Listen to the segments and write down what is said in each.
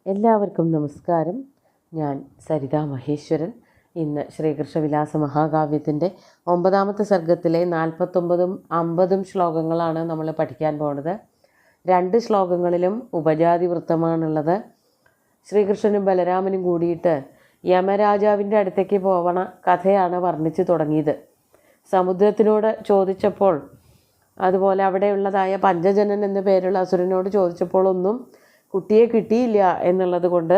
എല്ലാവർക്കും നമസ്കാരം. ഞാൻ സരിത മഹേശ്വരൻ. ഇന്ന് ശ്രീകൃഷ്ണവിലാസ മഹാകാവ്യത്തിൻ്റെ 9ാമത്തെ സർഗത്തിലെ 49ഉം 50ഉം ശ്ലോകങ്ങളാണ് നമ്മൾ പഠിക്കാൻ പോകുന്നത്. 2 ശ്ലോകങ്ങളിലും ഉപജാതി വൃത്തമാണുള്ളത്. ശ്രീകൃഷ്ണനും ബലരാമനും കൂടിയിട്ട് യമരാജാവിൻ്റെ അടുത്തേക്ക് പോവണ കഥയാണ് വർണ്ണിച്ചു തുടങ്ങിയത്. സമുദ്രത്തിനോട് ചോദിച്ചപ്പോൾ, അതുപോലെ അവിടെയുള്ളതായ പഞ്ചജനൻ എന്നു പേരുള്ള അസുരനോട് ചോദിച്ചപ്പോൾ ഒന്നും കുട്ടിയെ കിട്ടിയില്ല എന്നുള്ളത് കൊണ്ട്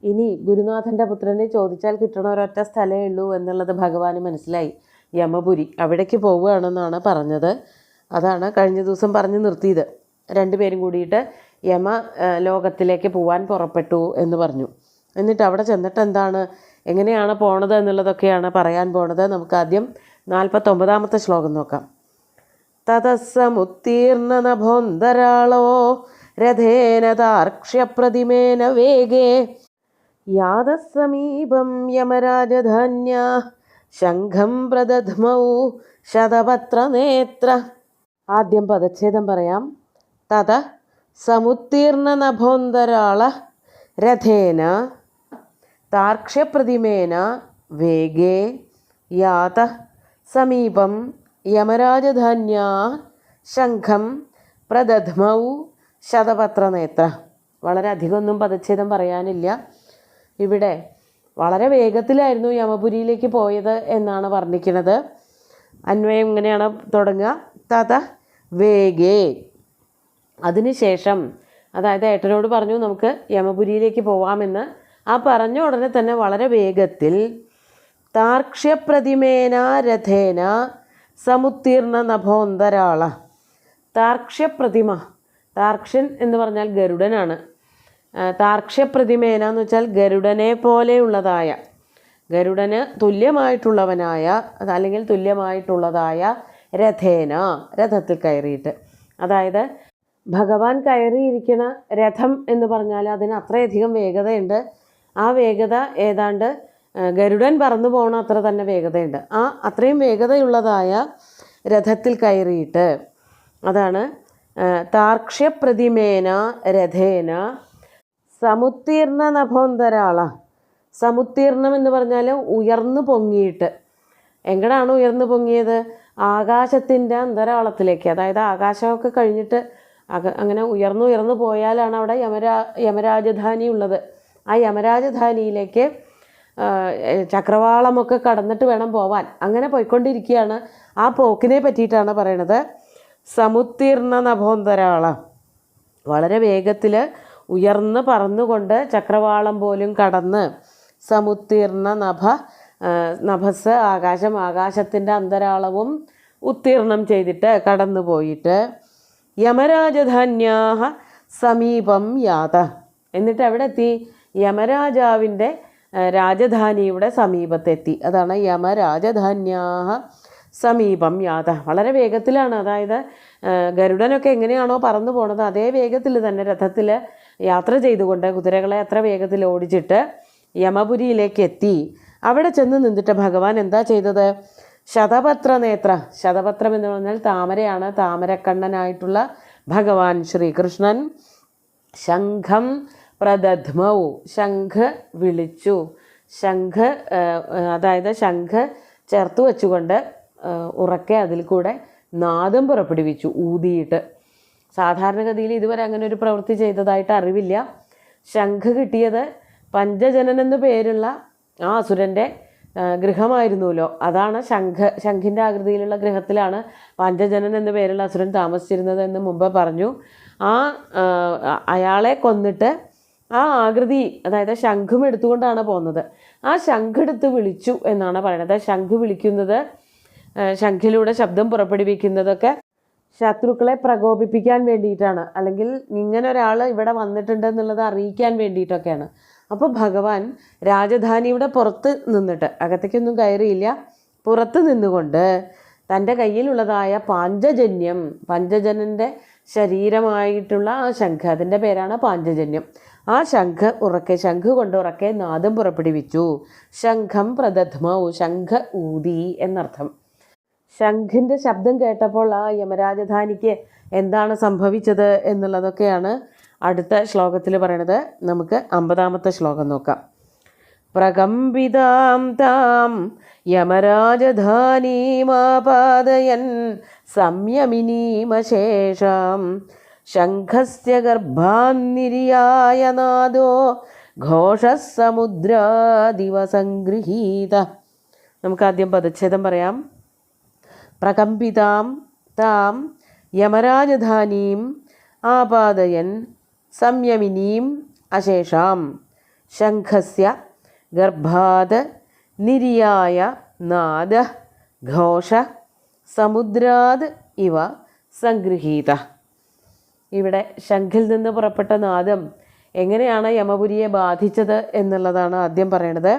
ഇനി ഗുരുനാഥൻ്റെ പുത്രനെ ചോദിച്ചാൽ കിട്ടണ ഒരൊറ്റ സ്ഥലമേ ഉള്ളൂ എന്നുള്ളത് ഭഗവാന് മനസ്സിലായി. യമപുരി, അവിടേക്ക് പോവുകയാണെന്നാണ് പറഞ്ഞത്. അതാണ് കഴിഞ്ഞ ദിവസം പറഞ്ഞു നിർത്തിയത്. 2 പേരും കൂടിയിട്ട് യമ ലോകത്തിലേക്ക് പോവാൻ പുറപ്പെട്ടു എന്ന് പറഞ്ഞു. എന്നിട്ട് അവിടെ ചെന്നിട്ട് എങ്ങനെയാണ് പോണത് എന്നുള്ളതൊക്കെയാണ് പറയാൻ പോണത്. നമുക്ക് ആദ്യം 49ാമത്തെ ശ്ലോകം നോക്കാം. തതസ്സമുത്തീർണ നഭോന്തരാളോ രഥേന താർക്ഷ്യപ്രതിമേന വേഗേ യാതസമീപം യമരാജധാന്യ ശംഖം പ്രദധ്മൗ ശതപത്രനേത്ര. ആദ്യം പദച്ഛേദം പറയാം. തത സമുത്തീർണ നഭോന്തരാള രഥേന താർക്ഷ്യപ്രതിമേന വേഗേ യാത സമീപം യമരാജധാന്യ ശംഖം പ്രദധ്മൗ ശതപത്രനേത്ര. വളരെ അധികമൊന്നും പദച്ഛേദം പറയാനില്ല. ഇവിടെ വളരെ വേഗത്തിലായിരുന്നു യമപുരിയിലേക്ക് പോയത് എന്നാണ് വർണ്ണിക്കുന്നത്. അന്വയം ഇങ്ങനെയാണ് തുടങ്ങുക. തത വേഗേ, അതിനുശേഷം, അതായത് ഏട്ടനോട് പറഞ്ഞു നമുക്ക് യമപുരിയിലേക്ക് പോവാമെന്ന്. ആ പറഞ്ഞ ഉടനെ തന്നെ വളരെ വേഗത്തിൽ താർക്ഷ്യപ്രതിമേന രഥേന സമുത്തീർണ നഭോന്തരാള. താർക്ഷ്യപ്രതിമ, താർക്ഷ്യൻ എന്ന് പറഞ്ഞാൽ ഗരുഡനാണ്. താർക്ഷ്യപ്രതിമേന എന്ന് വെച്ചാൽ ഗരുഡനെ പോലെയുള്ളതായ, ഗരുഡന് തുല്യമായിട്ടുള്ളവനായ അല്ലെങ്കിൽ തുല്യമായിട്ടുള്ളതായ രഥേന, രഥത്തിൽ കയറിയിട്ട്. അതായത് ഭഗവാൻ കയറിയിരിക്കണ രഥം എന്ന് പറഞ്ഞാൽ അതിന് അത്രയധികം വേഗതയുണ്ട്. ആ വേഗത ഏതാണ്ട് ഗരുഡൻ പറന്നു പോകണ അത്ര തന്നെ വേഗതയുണ്ട്. ആ അത്രയും വേഗതയുള്ളതായ രഥത്തിൽ കയറിയിട്ട്, അതാണ് താർക്ഷ്യപ്രതിമേന രഥേന സമുത്തീർണ നഭോന്തരാള. സമുത്തീർണം എന്ന് പറഞ്ഞാൽ ഉയർന്നു പൊങ്ങിയിട്ട്. എങ്ങടാണ് ഉയർന്നു പൊങ്ങിയത്? ആകാശത്തിൻ്റെ അന്തരാളത്തിലേക്ക്. അതായത് ആകാശമൊക്കെ കഴിഞ്ഞിട്ട് അങ്ങനെ ഉയർന്നു പോയാലാണ് അവിടെ യമരാജധാനി ഉള്ളത്. ആ യമരാജധാനിയിലേക്ക് ചക്രവാളമൊക്കെ കടന്നിട്ട് വേണം പോവാൻ. അങ്ങനെ പോയിക്കൊണ്ടിരിക്കുകയാണ്. ആ പോക്കിനെ പറ്റിയിട്ടാണ് പറയണത്. സമുത്തീർണ നഭോന്തരാള, വളരെ വേഗത്തിൽ ഉയർന്ന് പറന്നുകൊണ്ട് ചക്രവാളം പോലും കടന്ന്, സമുത്തീർണ നഭസ് ആകാശം, ആകാശത്തിൻ്റെ അന്തരാളവും ഉത്തീർണം ചെയ്തിട്ട് കടന്നു പോയിട്ട് യമരാജധാന്യാഹ സമീപം യാത. എന്നിട്ട് എവിടെ എത്തി? യമരാജാവിൻ്റെ രാജധാനിയുടെ സമീപത്തെത്തി. അതാണ് യമരാജധാന്യാഹ സമീപം യാത. വളരെ വേഗത്തിലാണ്. അതായത് ഗരുഡനൊക്കെ എങ്ങനെയാണോ പറന്നു പോണത് അതേ വേഗത്തിൽ തന്നെ രഥത്തിൽ യാത്ര ചെയ്തുകൊണ്ട് കുതിരകളെ അത്ര വേഗത്തിൽ ഓടിച്ചിട്ട് യമപുരിയിലേക്ക് എത്തി. അവിടെ ചെന്ന് നിന്നിട്ട് ഭഗവാൻ എന്താ ചെയ്തത്? ശതപത്രനേത്ര. ശതപത്രം എന്ന് പറഞ്ഞാൽ താമരയാണ്. താമരക്കണ്ണനായിട്ടുള്ള ഭഗവാൻ ശ്രീകൃഷ്ണൻ ശംഖം പ്രദധ്മൗ, ശംഖ് വിളിച്ചു. ശംഖ്, അതായത് ശംഖ് ചേർത്ത് വെച്ചുകൊണ്ട് ഉറക്കെ അതിൽ കൂടെ നാദം പുറപ്പെടുവിച്ചു, ഊതിയിട്ട്. സാധാരണഗതിയിൽ ഇതുവരെ അങ്ങനെ ഒരു പ്രവൃത്തി ചെയ്തതായിട്ട് അറിവില്ല. ശംഖ് കിട്ടിയത് പഞ്ചജനൻ എന്നു പേരുള്ള ആ അസുരൻ്റെ ഗൃഹമായിരുന്നല്ലോ. അതാണ് ശംഖിൻ്റെ ആകൃതിയിലുള്ള ഗൃഹത്തിലാണ് പഞ്ചജനൻ എന്നു പേരുള്ള അസുരൻ താമസിച്ചിരുന്നത് എന്ന് മുമ്പ് പറഞ്ഞു. അയാളെ കൊന്നിട്ട് ആ ആകൃതി, അതായത് ശംഖും എടുത്തുകൊണ്ടാണ് പോകുന്നത്. ആ ശംഖെടുത്ത് വിളിച്ചു എന്നാണ് പറയുന്നത്. ശംഖ് വിളിക്കുന്നത്, ശംഖിലൂടെ ശബ്ദം പുറപ്പെടുവിക്കുന്നതൊക്കെ ശത്രുക്കളെ പ്രകോപിപ്പിക്കാൻ വേണ്ടിയിട്ടാണ്, അല്ലെങ്കിൽ ഇങ്ങനെ ഒരാൾ ഇവിടെ വന്നിട്ടുണ്ട് എന്നുള്ളത് അറിയിക്കാൻ വേണ്ടിയിട്ടൊക്കെയാണ്. അപ്പോൾ ഭഗവാൻ രാജധാനിയുടെ പുറത്ത് നിന്നിട്ട്, അകത്തേക്കൊന്നും കയറിയില്ല, പുറത്ത് നിന്നുകൊണ്ട് തൻ്റെ കയ്യിലുള്ളതായ പാഞ്ചജന്യം, പഞ്ചജനൻ്റെ ശരീരമായിട്ടുള്ള ആ ശംഖ്, അതിൻ്റെ പേരാണ് പാഞ്ചജന്യം. ആ ശംഖ് കൊണ്ട് ഉറക്കെ നാദം പുറപ്പെടുവിച്ചു. ശംഖം പ്രദധ്മൗ, ശംഖ് ഊതി എന്നർത്ഥം. ശംഖിൻ്റെ ശബ്ദം കേട്ടപ്പോൾ ആ യമരാജധാനിക്ക് എന്താണ് സംഭവിച്ചത് എന്നുള്ളതൊക്കെയാണ് അടുത്ത ശ്ലോകത്തിൽ പറയണത് നമുക്ക് 50-ാമത്തെ ശ്ലോകം നോക്കാം. പ്രകമ്പിതാം താം യമരാജധാനീമാപാദയൻ സംയമിനീമശേഷാം ശംഖസ്യ ഗർഭാന്നിര്യായ നാദോ ഘോഷസമുദ്രാദിവ സംഗൃഹീത. നമുക്കാദ്യം പദച്ഛേദം പറയാം. പ്രകമ്പിതാം താം യമരാജധാനീം ആപാദയൻ സംയമിനീം അശേഷാം ശംഖസ്യ ഗർഭാത് നിര്യായ നാദ ഘോഷ സമുദ്രാത് ഇവ സംഗൃഹീത. ഇവിടെ ശംഖിൽ നിന്ന് പുറപ്പെട്ട നാദം എങ്ങനെയാണ് യമപുരിയെ ബാധിച്ചത് എന്നുള്ളതാണ് ആദ്യം പറയണത്.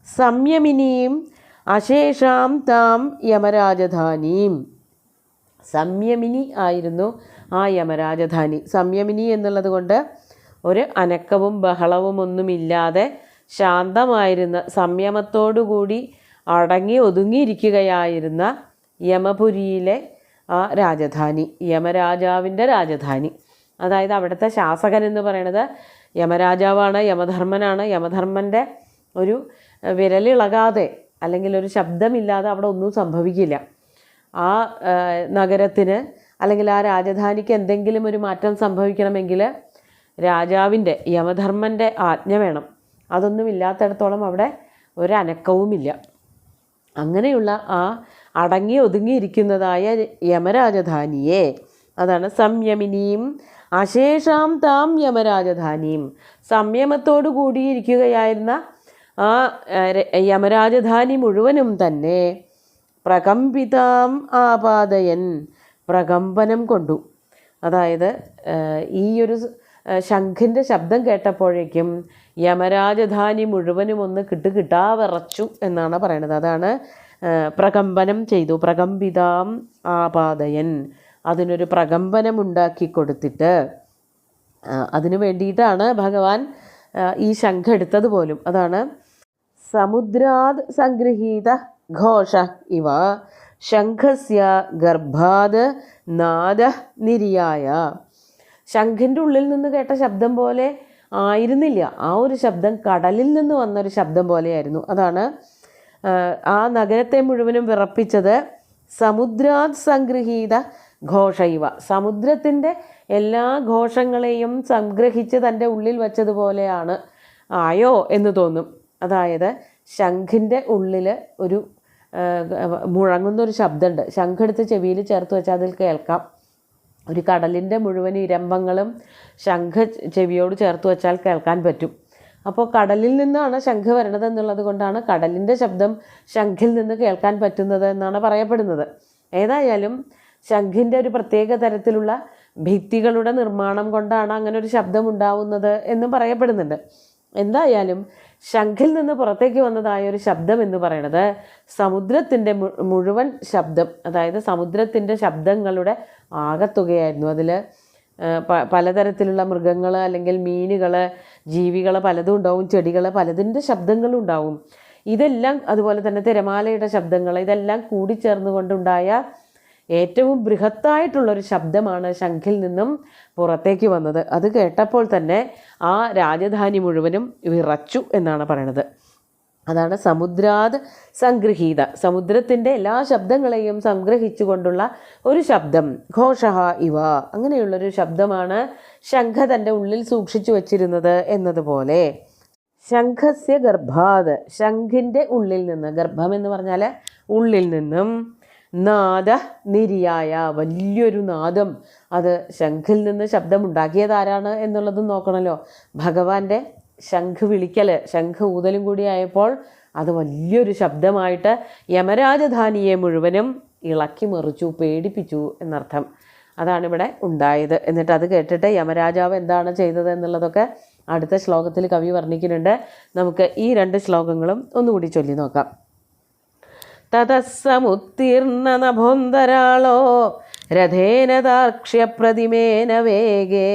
സംയമിനിയും അശേഷാം താം യമരാജധാനീം. സംയമിനി ആയിരുന്നു ആ യമരാജധാനി. സംയമിനി എന്നുള്ളത് കൊണ്ട് ഒരു അനക്കവും ബഹളവും ഒന്നുമില്ലാതെ ശാന്തമായിരുന്ന, സംയമത്തോടുകൂടി അടങ്ങി ഒതുങ്ങിയിരിക്കുകയായിരുന്ന യമപുരിയിലെ ആ രാജധാനി, യമരാജാവിൻ്റെ രാജധാനി. അതായത് അവിടുത്തെ ശാസകൻ എന്ന് പറയുന്നത് യമരാജാവാണ്, യമധർമ്മനാണ്. യമധർമ്മൻ്റെ ഒരു വിരലിളകാതെ അല്ലെങ്കിൽ ഒരു ശബ്ദമില്ലാതെ അവിടെ ഒന്നും സംഭവിക്കില്ല. ആ നഗരത്തിന് അല്ലെങ്കിൽ ആ രാജധാനിക്ക് എന്തെങ്കിലും ഒരു മാറ്റം സംഭവിക്കണമെങ്കിൽ രാജാവിൻ്റെ, യമധർമ്മൻ്റെ ആജ്ഞ വേണം. അതൊന്നും ഇല്ലാത്തിടത്തോളം അവിടെ ഒരനക്കവുമില്ല. അങ്ങനെയുള്ള ആ അടങ്ങി ഒതുങ്ങിയിരിക്കുന്നതായ യമരാജധാനിയെ, അതാണ് സംയമിനിയും അശേഷാം താം യമരാജധാനിയും, സംയമത്തോടു കൂടിയിരിക്കുകയായിരുന്ന ആ യമരാജധാനി മുഴുവനും തന്നെ പ്രകമ്പിതാം ആപാദയൻ, പ്രകമ്പനം കൊണ്ടു. അതായത് ഈ ഒരു ശംഖിൻ്റെ ശബ്ദം കേട്ടപ്പോഴേക്കും യമരാജധാനി മുഴുവനും ഒന്ന് കിട്ടുകിട്ടാ വിറച്ചു എന്നാണ് പറയണത്. അതാണ് പ്രകമ്പനം ചെയ്തു. പ്രകമ്പിതാം ആപാദയൻ, അതിനൊരു പ്രകമ്പനം ഉണ്ടാക്കി കൊടുത്തിട്ട്, അതിനു വേണ്ടിയിട്ടാണ് ഭഗവാൻ ഈ ശംഖ് എടുത്തത് പോലും. അതാണ് സമുദ്രാത് സംഗൃഹീത ഘോഷ ഇവ ശംഖസ്യ ഗർഭാത് നാദ നിര്യായ. ശംഖിൻ്റെ ഉള്ളിൽ നിന്ന് കേട്ട ശബ്ദം പോലെ ആയിരുന്നില്ല. ആ ഒരു ശബ്ദം കടലിൽ നിന്ന് വന്നൊരു ശബ്ദം പോലെയായിരുന്നു. അതാണ് ആ നഗരത്തെ മുഴുവനും വിറപ്പിച്ചത്. സമുദ്രാത് സംഗൃഹീത ഘോഷ ഇവ, സമുദ്രത്തിൻ്റെ എല്ലാ ഘോഷങ്ങളെയും സംഗ്രഹിച്ച് തൻ്റെ ഉള്ളിൽ വച്ചതുപോലെയാണ് ആയോ എന്ന് തോന്നും. അതായത് ശംഖിൻ്റെ ഉള്ളിൽ ഒരു മുഴങ്ങുന്നൊരു ശബ്ദമുണ്ട്. ശംഖെടുത്ത് ചെവിയിൽ ചേർത്ത് വെച്ചാൽ അതിൽ കേൾക്കാം. ഒരു കടലിൻ്റെ മുഴുവൻ ഇരമ്പങ്ങളും ശംഖ് ചെവിയോട് ചേർത്ത് വെച്ചാൽ കേൾക്കാൻ പറ്റും. അപ്പോൾ കടലിൽ നിന്നാണ് ശംഖ് വരണത് എന്നുള്ളത് കൊണ്ടാണ് കടലിൻ്റെ ശബ്ദം ശംഖിൽ നിന്ന് കേൾക്കാൻ പറ്റുന്നത് എന്നാണ് പറയപ്പെടുന്നത്. ഏതായാലും ശംഖിൻ്റെ ഒരു പ്രത്യേക തരത്തിലുള്ള ഭിത്തികളുടെ നിർമ്മാണം കൊണ്ടാണ് അങ്ങനെ ഒരു ശബ്ദം ഉണ്ടാവുന്നത് എന്നും പറയപ്പെടുന്നുണ്ട്. എന്തായാലും ശംഖിൽ നിന്ന് പുറത്തേക്ക് വന്നതായ ഒരു ശബ്ദം എന്ന് പറയുന്നത് സമുദ്രത്തിൻ്റെ മുഴുവൻ ശബ്ദം, അതായത് സമുദ്രത്തിൻ്റെ ശബ്ദങ്ങളുടെ ആകത്തുകയായിരുന്നു. അതിൽ പലതരത്തിലുള്ള മൃഗങ്ങൾ അല്ലെങ്കിൽ മീനുകൾ, ജീവികൾ പലതും ഉണ്ടാവും, ചെടികൾ പലതിൻ്റെ ശബ്ദങ്ങളും ഉണ്ടാവും. ഇതെല്ലാം, അതുപോലെ തന്നെ തിരമാലയുടെ ശബ്ദങ്ങൾ, ഇതെല്ലാം കൂടിച്ചേർന്നുകൊണ്ടുണ്ടായ ഏറ്റവും ബൃഹത്തായിട്ടുള്ളൊരു ശബ്ദമാണ് ശംഖിൽ നിന്നും പുറത്തേക്ക് വന്നത്. അത് കേട്ടപ്പോൾ തന്നെ ആ രാജധാനി മുഴുവനും വിറച്ചു എന്നാണ് പറയണത്. അതാണ് സമുദ്രാത് സംഗൃഹീത, സമുദ്രത്തിൻ്റെ എല്ലാ ശബ്ദങ്ങളെയും സംഗ്രഹിച്ചുകൊണ്ടുള്ള ഒരു ശബ്ദം. ഘോഷഹ ഇവ, അങ്ങനെയുള്ളൊരു ശബ്ദമാണ് ശംഖ തൻ്റെ ഉള്ളിൽ സൂക്ഷിച്ചു വച്ചിരുന്നത് എന്നതുപോലെ. ശംഖസ്യ ഗർഭാത്, ശംഖിൻ്റെ ഉള്ളിൽ നിന്ന്, ഗർഭം എന്ന് പറഞ്ഞാൽ ഉള്ളിൽ നിന്നും, നാദ നിര്യായ, വലിയൊരു നാദം, അത് ശംഖിൽ നിന്ന് ശബ്ദമുണ്ടാക്കിയത് ആരാണ് എന്നുള്ളതും നോക്കണമല്ലോ. ഭഗവാന്റെ ശംഖ് വിളിക്കൽ, ശംഖ് ഊതലും കൂടി ആയപ്പോൾ അത് വലിയൊരു ശബ്ദമായിട്ട് യമരാജധാനിയെ മുഴുവനും ഇളക്കി മറിച്ചു, പേടിപ്പിച്ചു എന്നർത്ഥം. അതാണിവിടെ ഉണ്ടായത്. എന്നിട്ട് അത് കേട്ടിട്ട് യമരാജാവ് എന്താണ് ചെയ്തത് എന്നുള്ളതൊക്കെ അടുത്ത ശ്ലോകത്തിൽ കവി വർണ്ണിക്കുന്നുണ്ട്. നമുക്ക് ഈ 2 ശ്ലോകങ്ങളും ഒന്നുകൂടി ചൊല്ലി നോക്കാം. തതസ്സമുത്തീർണ നഭോന്തരാളോ രഥേന ദാർക്ഷ്യപ്രതിമേന വേഗേ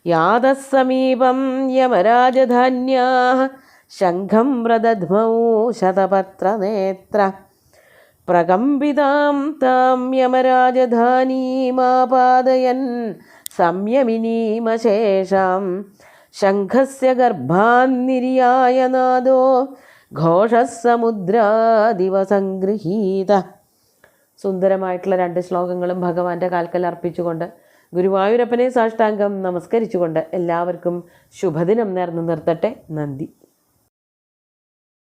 യാതസമീപം യമരാജധാന്യാഃ ശംഖം പ്രദധ്മൗ ശതപത്രനേത്ര. പ്രകമ്പിതാം താം യമരാജധാനീമാപാദയൻ സംയമിനീമശേഷാം ശംഖസ്യ ഗർഭാന്നിര്യായ നാദോ ഘോഷസമുദ്രാദിവ സംഗൃഹീത. സുന്ദരമായിട്ടുള്ള 2 ശ്ലോകങ്ങളും ഭഗവാന്റെ കാൽക്കൽ അർപ്പിച്ചുകൊണ്ട് ഗുരുവായൂരപ്പനെ സാഷ്ടാംഗം നമസ്കരിച്ചുകൊണ്ട് എല്ലാവർക്കും ശുഭദിനം നേർന്നു നിർത്തട്ടെ. നന്ദി.